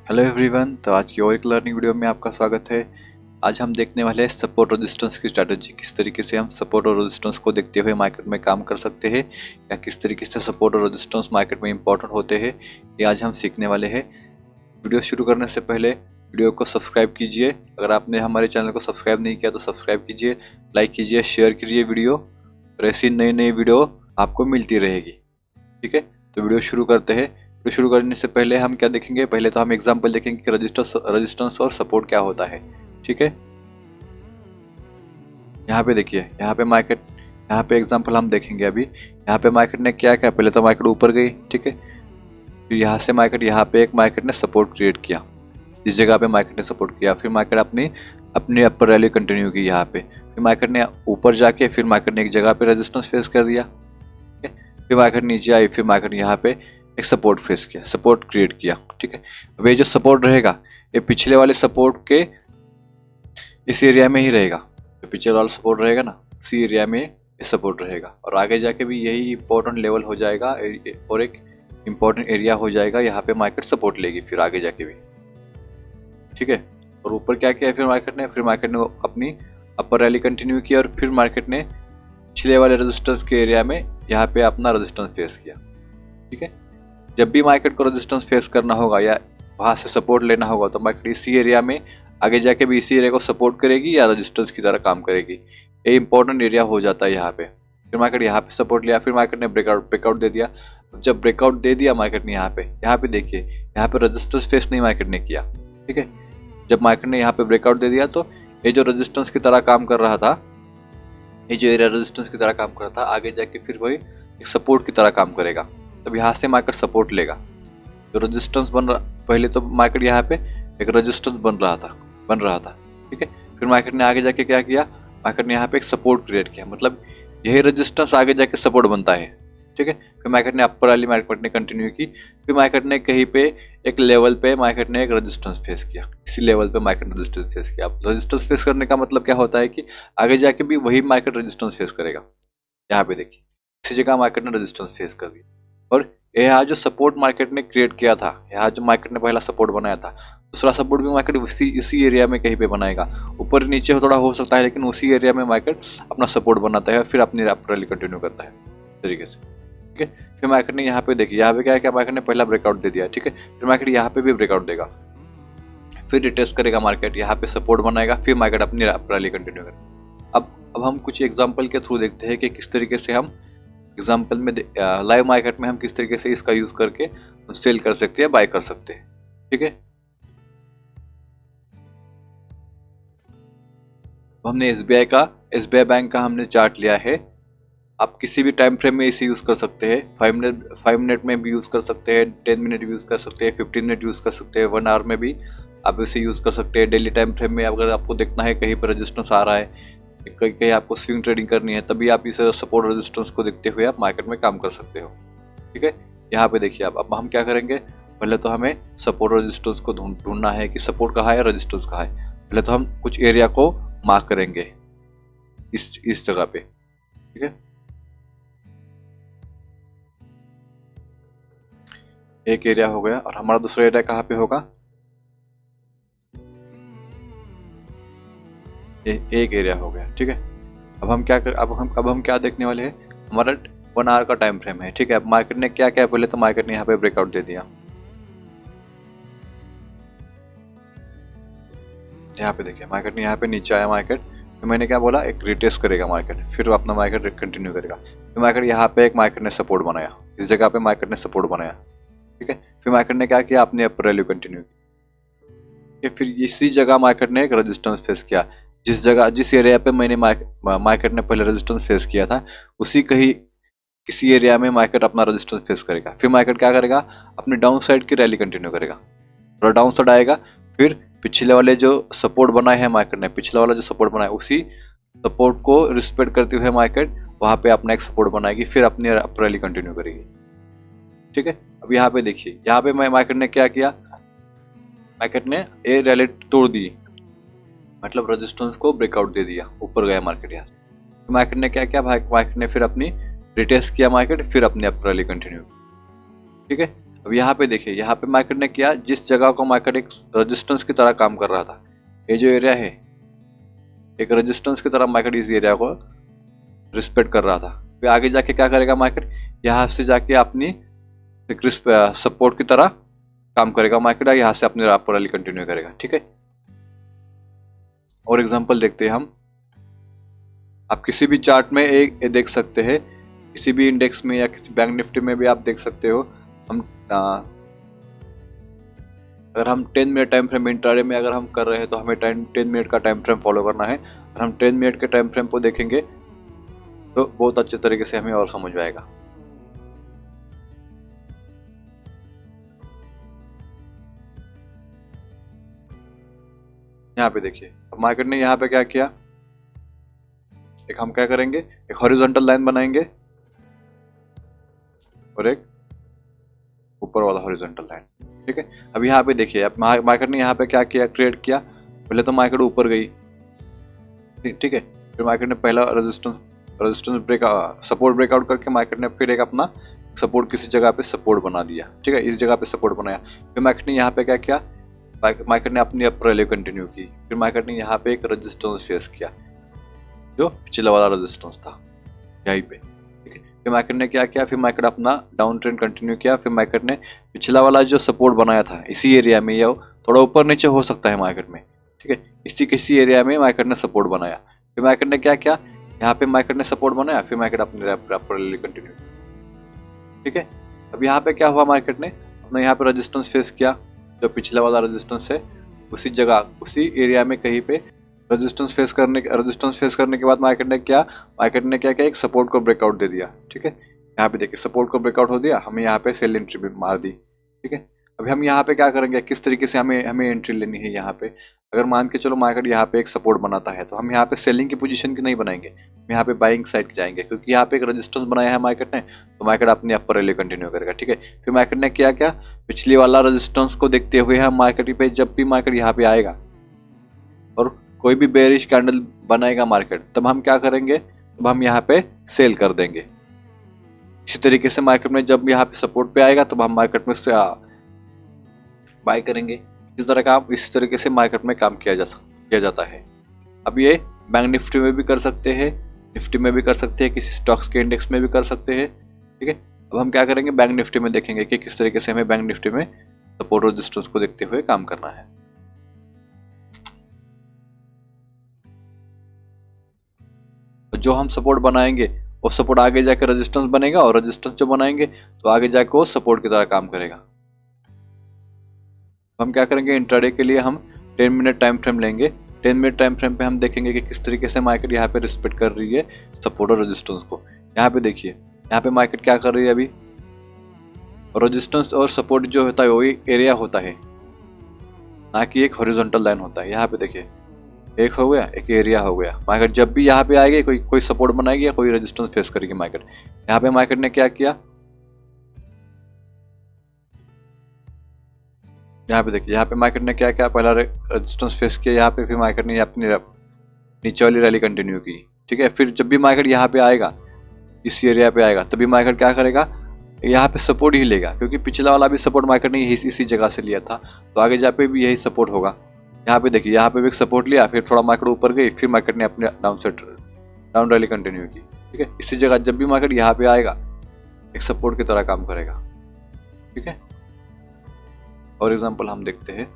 Hello everyone, तो आज की और एक लर्निंग वीडियो में आपका स्वागत है। आज हम देखने वाले हैं सपोर्ट रेजिस्टेंस की स्ट्रैटेजी। किस तरीके से हम सपोर्ट और रेजिस्टेंस को देखते हुए मार्केट में काम कर सकते हैं, या किस तरीके से सपोर्ट और रेजिस्टेंस मार्केट में इंपॉर्टेंट होते हैं, ये आज हम सीखने वाले हैं। वीडियो शुरू करने से पहले वीडियो को सब्सक्राइब कीजिए। अगर आपने हमारे चैनल को सब्सक्राइब नहीं किया तो सब्सक्राइब कीजिए, लाइक कीजिए, शेयर कीजिए वीडियो, और ऐसी नई नई वीडियो आपको मिलती रहेगी। ठीक है, तो वीडियो शुरू करते हैं। वीडियो शुरू करने से पहले हम क्या देखेंगे, पहले तो हम एग्जांपल देखेंगे कि रेजिस्टेंस और सपोर्ट क्या होता है। ठीक है, यहाँ पे देखिए, यहाँ पे मार्केट, यहाँ पे एग्जांपल हम देखेंगे अभी। यहाँ पे मार्केट ने क्या किया, पहले तो मार्केट ऊपर गई, ठीक है, फिर यहाँ से मार्केट, यहाँ पे एक मार्केट ने सपोर्ट क्रिएट किया, इस जगह पे मार्केट ने सपोर्ट किया, फिर मार्केट अपनी अपनी अपर रैली कंटिन्यू की यहाँ पे, फिर मार्केट ने ऊपर जाके, फिर मार्केट ने एक जगह पे रेजिस्टेंस फेस कर दिया, ठीक है, फिर मार्केट नीचे आई, फिर मार्केट यहाँ पे एक सपोर्ट फेस किया, सपोर्ट क्रिएट किया। ठीक है, अब ये जो सपोर्ट रहेगा, ये पिछले वाले सपोर्ट के इस एरिया में ही रहेगा। जो पिछले वाला सपोर्ट रहेगा ना, उसी एरिया में ये सपोर्ट रहेगा, और आगे जाके भी यही इंपॉर्टेंट लेवल हो जाएगा और एक इंपॉर्टेंट एरिया हो जाएगा। यहाँ पे मार्केट सपोर्ट लेगी फिर आगे जाके भी। ठीक है, और ऊपर क्या किया फिर मार्केट ने अपनी अपर रैली कंटिन्यू किया, और फिर मार्केट ने पिछले वाले रेजिस्टेंस के एरिया में यहाँ पे अपना रेजिस्टेंस फेस किया। ठीक है, जब भी मार्केट को रेजिस्टेंस फेस करना होगा या वहाँ से सपोर्ट लेना होगा, तो मार्केट इसी एरिया में आगे जाके भी इसी एरिया को सपोर्ट करेगी या रेजिस्टेंस की तरह काम करेगी। ये इंपॉर्टेंट एरिया हो जाता है यहाँ पे। फिर मार्केट यहाँ पे सपोर्ट लिया, फिर मार्केट ने ब्रेकआउट दे दिया। जब ब्रेकआउट दे दिया मार्केट ने यहाँ पे देखिए, यहाँ पे रेजिस्टेंस फेस नहीं मार्केट ने किया। ठीक है, जब मार्केट ने यहाँ पे ब्रेकआउट दे दिया, तो ये जो रेजिस्टेंस की तरह काम कर रहा था, ये जो एरिया रेजिस्टेंस की तरह काम कर रहा था, आगे जाके फिर वही एक सपोर्ट की तरह काम करेगा। तब यहाँ से मार्केट सपोर्ट लेगा। जो रेजिस्टेंस बन रहा, पहले तो मार्केट यहाँ पे एक रेजिस्टेंस बन रहा था। ठीक है, फिर मार्केट ने आगे जाके क्या किया, मार्केट ने यहाँ पे एक सपोर्ट क्रिएट किया, मतलब यही रेजिस्टेंस आगे जाके सपोर्ट बनता है। ठीक है, फिर मार्केट ने अपर वाली मार्केट ने कंटिन्यू की, फिर मार्केट ने कहीं पे एक लेवल पे मार्केट ने एक रेजिस्टेंस फेस किया, इसी लेवल पे मार्केट ने रेजिस्टेंस फेस किया। अब रेजिस्टेंस फेस करने का मतलब क्या होता है कि आगे जाके भी वही मार्केट रेजिस्टेंस फेस करेगा। यहाँ पे देखिए, इसी जगह मार्केट ने रेजिस्टेंस फेस कर दिया, और यहाँ जो सपोर्ट मार्केट ने क्रिएट किया था, यहाँ जो मार्केट ने पहला सपोर्ट बनाया था, दूसरा सपोर्ट भी मार्केट इसी एरिया में कहीं पे बनाएगा। ऊपर नीचे थोड़ा हो सकता है, लेकिन उसी एरिया में मार्केट अपना सपोर्ट बनाता है, फिर अपनी रैली कंटिन्यू करता है तरीके से। ठीक है, फिर मार्केट ने यहाँ पे देखिए, यहाँ पे क्या है, क्या मार्केट ने पहला ब्रेकआउट दे दिया। ठीक है, फिर मार्केट यहाँ पे भी ब्रेकआउट देगा, फिर रिटेस्ट करेगा मार्केट, यहाँ पे सपोर्ट बनाएगा, फिर मार्केट अपनी रैली कंटिन्यू करेगा। अब हम कुछ एग्जाम्पल के थ्रू देखते हैं कि किस तरीके से हम एग्जाम्पल में लाइव मार्केट में हम किस तरीके से इसका यूज करके सेल कर सकते हैं, बाय कर सकते हैं। ठीक है, हमने एसबीआई बैंक का हमने चार्ट लिया है। आप किसी भी टाइम फ्रेम में इसे यूज कर सकते हैं। 5 मिनट में भी यूज कर सकते हैं, 10 मिनट भी यूज कर सकते हैं, 15 मिनट यूज कर सकते हैं, 1 आवर में भी आप इसे यूज कर सकते हैं। डेली टाइम फ्रेम में अगर आपको देखना है कहीं पर रेजिस्टेंस आ रहा है, कहीं आपको स्विंग ट्रेडिंग करनी है, तभी आप इसे सपोर्ट रेजिस्टेंस को देखते हुए आप मार्केट में काम कर सकते हो। ठीक है, यहाँ पे देखिए, अब हम क्या करेंगे, पहले तो हमें सपोर्ट रेजिस्टेंस को ढूंढना है कि सपोर्ट कहाँ है, रेजिस्टेंस कहाँ है। पहले तो हम कुछ एरिया को मार्क करेंगे इस जगह पे। ठीक है, एक एरिया हो गया, और हमारा दूसरा एरिया कहाँ पे होगा, एक एरिया हो गया। ठीक है, अब हम क्या देखने वाले हैं, हमारा 1 आवर का टाइम फ्रेम है। ठीक है, अब मार्केट ने क्या किया, पहले तो मार्केट ने यहाँ पे ब्रेकआउट दे दिया। यहाँ पे देखिए, मार्केट ने यहाँ पे नीचे आया मार्केट, तो मैंने क्या बोला, एक रिटेस्ट करेगा मार्केट, फिर अपना मार्केट कंटिन्यू करेगा। फिर मार्केट यहाँ पे एक मार्केट ने सपोर्ट बनाया, इस जगह पे मार्केट ने सपोर्ट बनाया। ठीक है, फिर मार्केट ने क्या किया, अपनी अपर रैली कंटिन्यू की, फिर इसी जगह मार्केट ने एक रेजिस्टेंस फेस किया। जिस एरिया पे मैंने मार्केट ने पहले रेजिस्टेंस फेस किया था, उसी किसी एरिया में मार्केट अपना रेजिस्टेंस फेस करेगा। फिर मार्केट क्या करेगा, अपनी डाउन साइड की रैली कंटिन्यू करेगा, थोड़ा डाउन साइड आएगा, फिर पिछले वाले जो सपोर्ट बनाए हैं मार्केट ने, पिछला वाला जो सपोर्ट बनाया, उसी सपोर्ट को रिस्पेक्ट करते हुए मार्केट वहां पे अपना एक सपोर्ट बनाएगी, फिर अपनी रैली कंटिन्यू करेगी। ठीक है, अब यहाँ पे देखिए, यहाँ पे मार्केट ने क्या किया, मार्केट ने ये रैली तोड़ दी, मतलब रेजिस्टेंस को ब्रेकआउट दे दिया, ऊपर गया मार्केट। यहाँ तो मार्केट ने क्या किया, मार्केट ने फिर अपनी रिटेस्ट किया मार्केट, फिर अपनी अपर रैली कंटिन्यू। ठीक है, अब यहाँ पे देखिए, यहाँ पे मार्केट ने किया, जिस जगह को मार्केट एक रेजिस्टेंस की तरह काम कर रहा था, ये जो एरिया है एक रेजिस्टेंस की तरह मार्केट इस एरिया को रिस्पेक्ट कर रहा था। फिर आगे जाके क्या करेगा मार्केट, यहाँ से जाके अपनी सपोर्ट की तरह काम करेगा मार्केट, यहाँ से अपनी अपर रैली कंटिन्यू करेगा। ठीक है, और एग्जांपल देखते हैं हम। आप किसी भी चार्ट में एक देख सकते हैं, किसी भी इंडेक्स में या किसी बैंक निफ्टी में भी आप देख सकते हो। हम अगर हम 10 मिनट टाइम फ्रेम इंट्राडे में अगर हम कर रहे हैं तो हमें 10 मिनट का टाइम फ्रेम फॉलो करना है। अगर हम 10 मिनट के टाइम फ्रेम को देखेंगे तो बहुत अच्छे तरीके से हमें और समझ में आएगा। यहाँ पे देखिए, मार्केट ने यहाँ पे क्या किया, एक हम क्या करेंगे, एक हॉरिजॉन्टल लाइन बनाएंगे और एक ऊपर वाला हॉरिजॉन्टल लाइन। ठीक है, अब यहाँ पे देखिए, अब मार्केट ने यहाँ पे क्या किया, क्रिएट किया। पहले तो मार्केट ऊपर गई, ठीक है, फिर मार्केट ने पहला रेजिस्टेंस ब्रेक सपोर्ट ब्रेकआउट करके मार्केट ने फिर एक अपना सपोर्ट किसी जगह पे सपोर्ट बना दिया। ठीक है, इस जगह पे सपोर्ट बनाया। फिर मार्केट ने यहाँ पे क्या किया, मार्केट ने अपनी अपर रैली कंटिन्यू की। फिर मार्केट ने यहाँ पे एक रेजिस्टेंस फेस किया, जो पिछला वाला रेजिस्टेंस था यहीं पे। ठीक है, फिर मार्केट ने क्या किया, फिर मार्केट अपना डाउन ट्रेंड कंटिन्यू किया। फिर मार्केट ने पिछला वाला जो सपोर्ट बनाया था इसी एरिया में, या थोड़ा ऊपर नीचे हो सकता है मार्केट में, ठीक है, इसी किसी एरिया में मार्केट ने सपोर्ट बनाया। फिर मार्केट ने क्या किया, यहाँ पे मार्केट ने सपोर्ट बनाया, फिर मार्केट अपनी अपर रैली कंटिन्यू। ठीक है, अब यहाँ पे क्या हुआ, मार्केट ने अपना यहाँ पे रेजिस्टेंस फेस किया, जो पिछला वाला रेजिस्टेंस है उसी जगह उसी एरिया में कहीं पे रेजिस्टेंस फेस करने के बाद मार्केट ने क्या किया, एक सपोर्ट को ब्रेकआउट दे दिया। ठीक है, यहाँ पे देखिए सपोर्ट को ब्रेकआउट हो दिया, हमें यहाँ पे सेल एंट्री भी मार दी। ठीक है, अभी हम यहाँ पे क्या करेंगे, किस तरीके से हमें एंट्री लेनी है। यहाँ पे अगर मान के चलो मार्केट यहाँ पे एक सपोर्ट बनाता है तो हम यहाँ पे सेलिंग की पोजीशन की नहीं बनाएंगे, हम यहाँ पे बाइंग साइड की जाएंगे, क्योंकि यहाँ पे एक रेजिस्टेंस बनाया है मार्केट ने, तो मार्केट अपनी अपर रैली कंटिन्यू करेगा। ठीक है, फिर मार्केट ने किया क्या, पिछली वाला रेजिस्टेंस को देखते हुए हम मार्केट पे जब भी मार्केट यहाँ पे आएगा और कोई भी बेरिश कैंडल बनाएगा मार्केट, तब हम क्या करेंगे, तब हम यहाँ पे सेल कर देंगे। इसी तरीके से मार्केट में जब यहाँ पे सपोर्ट पे आएगा तब हम मार्केट में से बाय करेंगे। इस तरीके से मार्केट में काम किया जाता है। अब ये बैंक निफ्टी में भी कर सकते हैं, निफ्टी में भी कर सकते हैं, किसी स्टॉक्स के इंडेक्स में भी कर सकते हैं। ठीक है, अब हम क्या करेंगे, बैंक निफ्टी में देखेंगे कि किस तरीके से हमें बैंक निफ्टी में सपोर्ट रेजिस्टेंस को देखते हुए काम करना है। जो हम सपोर्ट बनाएंगे वो सपोर्ट आगे जाकर रेजिस्टेंस बनेगा, और रेजिस्टेंस जो बनाएंगे तो आगे जाकर वो सपोर्ट की तरह काम करेगा। हम क्या करेंगे, इंट्राडे के लिए हम 10 मिनट टाइम फ्रेम लेंगे। 10 मिनट टाइम फ्रेम पे हम देखेंगे कि किस तरीके से मार्केट यहाँ पे रिस्पेक्ट कर रही है सपोर्ट और रेजिस्टेंस को। यहाँ पे देखिए, यहाँ पे मार्केट क्या कर रही है, अभी रेजिस्टेंस और सपोर्ट जो होता है वही एरिया होता है, ना कि एक हॉरिजॉन्टल लाइन होता है। यहाँ पे देखिए, एक हो गया, एक एरिया हो गया। मार्केट जब भी यहाँ पे आएगी कोई सपोर्ट बनाएगी या कोई रेजिस्टेंस फेस करेगी मार्केट। यहाँ पे मार्केट ने क्या किया, यहाँ पे देखिए, यहाँ पे मार्केट ने क्या किया, पहला रेजिस्टेंस फेस किया यहाँ पे, फिर मार्केट ने अपनी नीचे वाली रैली कंटिन्यू की। ठीक है, फिर जब भी मार्केट यहाँ पे आएगा, इस एरिया पे आएगा, तभी मार्केट क्या करेगा, यहाँ पे सपोर्ट ही लेगा, क्योंकि पिछला वाला भी सपोर्ट मार्केट ने इसी जगह से लिया था, तो आगे जा पे भी यही सपोर्ट होगा। यहाँ पे देखिए, यहाँ पे भी एक सपोर्ट लिया, फिर थोड़ा मार्केट ऊपर गई, फिर मार्केट ने अपने डाउन रैली कंटिन्यू की। ठीक है, इसी जगह जब भी मार्केट यहाँ पे आएगा एक सपोर्ट की तरह काम करेगा। ठीक है, और एग्जांपल हम देखते हैं।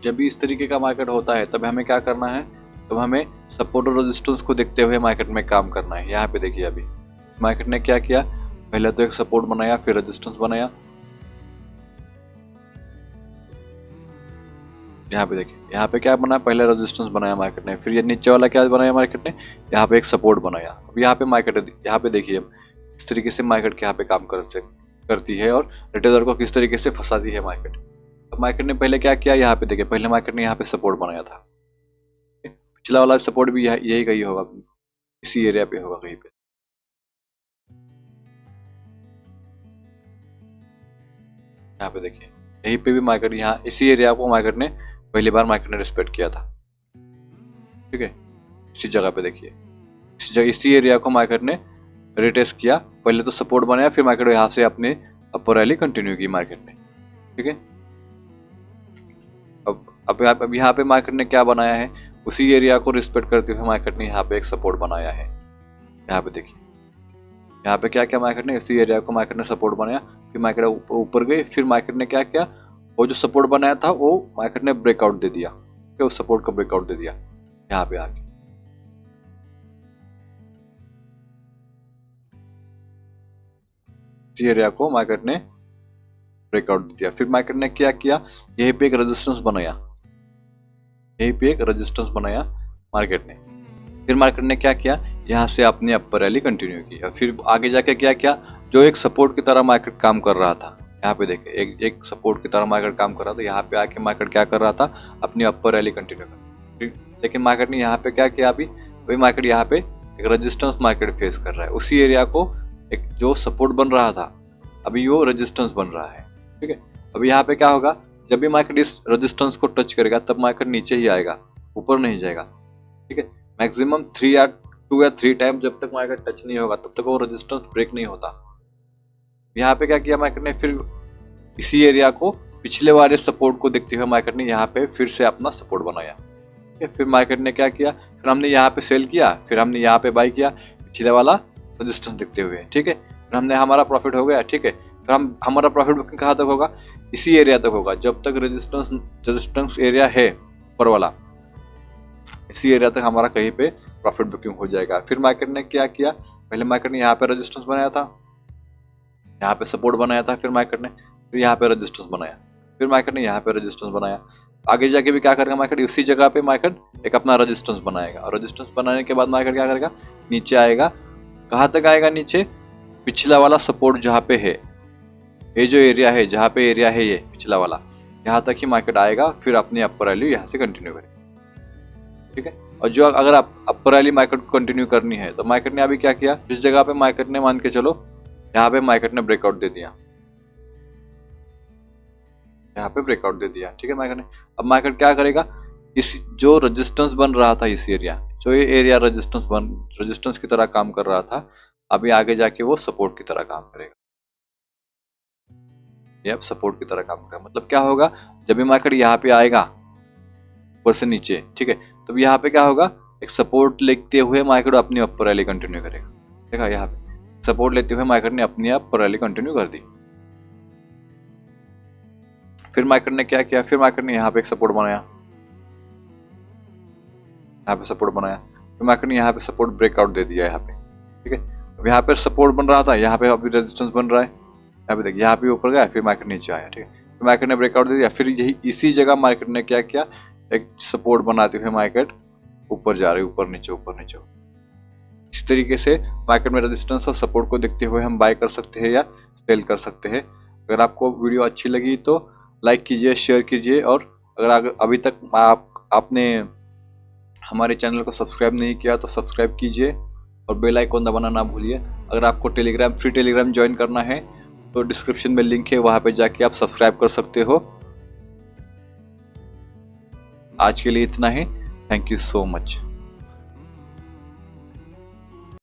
जब भी इस तरीके का मार्केट होता है तब हमें क्या करना है, तब हमें सपोर्ट और रेजिस्टेंस को देखते हुए मार्केट में काम करना है। यहाँ पे देखिए, अभी मार्केट ने क्या किया, पहले तो एक सपोर्ट बनाया, फिर रेजिस्टेंस बनाया। यहाँ पे देखिए, यहाँ पे क्या बना, पहले रेजिस्टेंस बनाया मार्केट ने, फिर ये नीचे वाला क्या बनाया मार्केट ने, यहाँ पे एक सपोर्ट बनाया। अब यहाँ पे मार्केट, यहाँ पे देखिए इस तरीके से मार्केट यहाँ पे काम करती है और रिटेलर को किस तरीके से फंसाती है मार्केट। अब मार्केट ने पहले क्या किया, यहाँ पे देखिए, पहले मार्केट ने यहाँ पे सपोर्ट बनाया था, पिछला वाला सपोर्ट भी यही कहीं होगा, इसी एरिया पे होगा कहीं पे। यहाँ पे देखिए यहीं पे भी मार्केट, यहाँ इसी एरिया को मार्केट ने पहली बार मार्केट ने रिस्पेक्ट किया था, ठीक है। इसी जगह पे देखिए, इसी एरिया को मार्केट ने रिटेस्ट किया, पहले तो सपोर्ट बनाया, फिर मार्केट यहाँ से अपने अपर रैली कंटिन्यू की मार्केट ने, ठीक है। अब यहाँ पे मार्केट ने क्या बनाया है, उसी एरिया को रिस्पेक्ट करते हुए मार्केट ने यहाँ पे एक सपोर्ट बनाया है। यहाँ पे देखिए, यहाँ पे क्या क्या मार्केट ने, इसी एरिया को मार्केट ने सपोर्ट बनाया, फिर मार्केट ऊपर गई, फिर मार्केट ने क्या किया, वो जो सपोर्ट बनाया था वो मार्केट ने ब्रेकआउट दे दिया, ठीक है, उस सपोर्ट का ब्रेकआउट दे दिया यहाँ पे आके। इसी एरिया को मार्केट ने ब्रेकआउट दिया, फिर मार्केट ने क्या किया, यहीं पे एक रेजिस्टेंस बनाया, यहीं पे एक रेजिस्टेंस बनाया मार्केट ने। फिर मार्केट ने क्या किया, यहाँ से अपनी अपर रैली कंटिन्यू की, फिर आगे जाके क्या किया, जो एक सपोर्ट की तरह मार्केट काम कर रहा था, यहाँ पे देखिए एक सपोर्ट की तरह मार्केट काम कर रहा था, यहाँ पे आके मार्केट क्या कर रहा था, अपनी अपर रैली कंटिन्यू कर, ठीक। लेकिन मार्केट ने यहाँ पे क्या किया, अभी मार्केट यहाँ पे एक रेजिस्टेंस मार्केट फेस कर रहा है, उसी एरिया को एक जो सपोर्ट बन रहा था अभी वो रेजिस्टेंस बन रहा है, ठीक है। अभी यहाँ पे क्या होगा, जब भी मार्केट इस रेजिस्टेंस को टच करेगा तब मार्केट नीचे ही आएगा, ऊपर नहीं जाएगा, ठीक है। मैक्सिमम 2 या 3 टाइम जब तक मार्केट टच नहीं होगा तब तक वो रेजिस्टेंस ब्रेक नहीं होता। यहाँ पे क्या किया मार्केट ने, फिर इसी एरिया को पिछले वाले सपोर्ट को देखते हुए मार्केट ने यहाँ पे फिर से अपना सपोर्ट बनाया, ठीक है। फिर मार्केट ने क्या किया, फिर हमने यहाँ पे सेल किया, फिर हमने यहाँ पे बाई किया पिछले वाला रेजिस्टेंस देखते हुए, ठीक है। फिर हमने, हमारा प्रॉफिट हो गया, ठीक है। फिर हमारा प्रॉफिट बुकिंग कहाँ तक होगा, इसी एरिया तक होगा, जब तक रेजिस्टेंस एरिया है ऊपर वाला, इसी एरिया तक हमारा कहीं पे प्रॉफिट बुकिंग हो जाएगा। फिर मार्केट ने क्या किया, पहले मार्केट ने यहाँ पे रेजिस्टेंस बनाया था, यहाँ पे सपोर्ट बनाया था, फिर मार्केट ने फिर यहाँ पे रेजिस्टेंस बनाया, फिर मार्केट ने यहाँ पे रेजिस्टेंस बनाया। आगे जाके भी क्या करेगा मार्केट, उसी जगह पे मार्केट एक अपना रेजिस्टेंस बनाएगा, और रेजिस्टेंस बनाने के बाद मार्केट क्या करेगा, नीचे आएगा। कहाँ तक आएगा नीचे, पिछला वाला सपोर्ट जहाँ पे है, ये जो एरिया है, जहाँ पे एरिया है ये पिछला वाला, यहाँ तक ही मार्केट आएगा, फिर अपनी अपर रैली यहाँ से कंटिन्यू करेगा, ठीक है। और जो अगर आप अपर रैली मार्केट को कंटिन्यू करनी है तो मार्केट ने अभी क्या किया, जिस जगह पे मार्केट ने, मान के चलो यहाँ पे मार्केट ने ब्रेकआउट दे दिया, यहाँ पे ब्रेकआउट दे दिया, ठीक है मार्केट ने। अब मार्केट क्या करेगा, इस जो रेजिस्टेंस बन रहा था, इस एरिया, जो ये एरिया रेजिस्टेंस की तरह काम कर रहा था, अभी आगे जाके वो सपोर्ट की तरह काम करेगा, ये अब सपोर्ट की तरह काम करेगा। मतलब क्या होगा, जब भी मार्केट यहाँ पे आएगा ऊपर से नीचे, ठीक है, तो यहाँ पे क्या होगा, एक सपोर्ट लेते हुए मार्केट अपनी अपर रैली कंटिन्यू करेगा, देखा, यहाँ पे सपोर्ट लेते हुए मार्केट ने अपनी अपर रैली कंटिन्यू कर दी। फिर मार्केट ने क्या किया, फिर मार्केट ने यहाँ पे एक सपोर्ट बनाया, यहाँ पे सपोर्ट बनाया, फिर मार्केट ने यहाँ पे सपोर्ट ब्रेकआउट दे दिया यहाँ पे, ठीक है। अब यहाँ पे सपोर्ट बन रहा था, यहाँ पे अभी रेजिस्टेंस बन रहा है, यहाँ पे देखिए, यहाँ पे ऊपर गया, फिर मार्केट नीचे आया, ठीक है। फिर मार्केट ने ब्रेकआउट दे दिया, फिर यही इसी जगह मार्केट ने क्या किया, एक सपोर्ट बनाते हुए मार्केट ऊपर जा रही है, ऊपर नीचे ऊपर नीचे। इस तरीके से मार्केट में रेजिस्टेंस और सपोर्ट को देखते हुए हम बाय कर सकते हैं या सेल कर सकते हैं। अगर आपको वीडियो अच्छी लगी तो लाइक कीजिए, शेयर कीजिए, और अगर अभी तक आपने हमारे चैनल को सब्सक्राइब नहीं किया तो सब्सक्राइब कीजिए और बेल आइकन दबाना ना भूलिए। अगर आपको फ्री टेलीग्राम ज्वाइन करना है तो डिस्क्रिप्शन में लिंक है, वहाँ पे जाके आप सब्सक्राइब कर सकते हो। आज के लिए इतना ही, थैंक यू सो मच।